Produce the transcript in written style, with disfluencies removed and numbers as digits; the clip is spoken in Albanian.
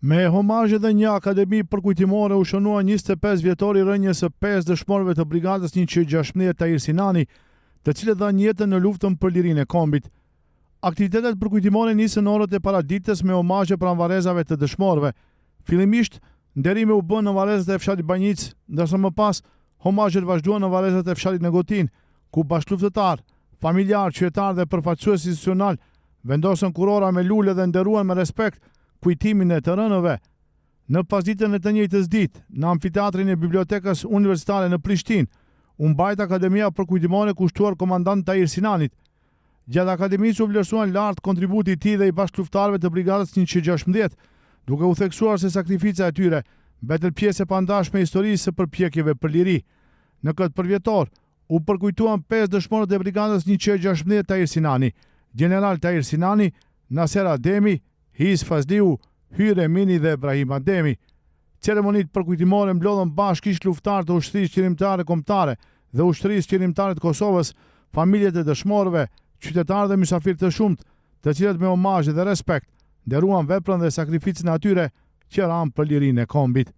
Me homazhe dhe një akademi përkujtimore u shënua 25 vjetori rënjes së 5 dëshmorëve të brigadës 116 Tahir Sinani, të cilët dhanë jetën në luftën për lirinë e kombit. Aktivitetet përkujtimore nisën në orët e paraditës me homazhe pranvarezave të dëshmorëve. Fillimisht, nderimi u bën në varrezat e fshatit Banjic, ndërsa më pas homazhet vazhduan në varrezat e fshatit Negotin, ku bashkëluftëtar, familjar, qytetar dhe përfaqësues institucional vendosën kurora me lule dhe nderuan me respekt kujtimin e të rënëve. Në pasditën e të njëjtës ditë, në amfiteatrin e Bibliotekës Universitare në Prishtinë, u mbajt akademia përkujtimore kushtuar komandant Tahir Sinanit. Gjatë akademisë u vlerësuan lart kontributi i tij dhe i bashkëluftëtarëve të brigadës 116, duke u theksuar se sakrifica e tyre mbetën pjesë e pandashme e historisë së përpjekjeve për liri. Në këtë përvjetor, u përkujtuan 5 dëshmorët e brigadës 116 Tahir Sinani, General Tahir Sinani, Naser Ademi, His Fazliu, Hyre Mini dhe Ibrahim Ademi. Ceremonit përkujtimore mblodhën bashkë ish luftar të ushtrisë qeverimtare kombëtare dhe ushtrisë qeverimtare të Kosovës, familjet e dëshmorëve, qytetarë dhe mysafirë të shumtë, të cilët me omazh dhe respekt nderuan veprën dhe sakrificën e atyre që ranë për lirinë e kombit.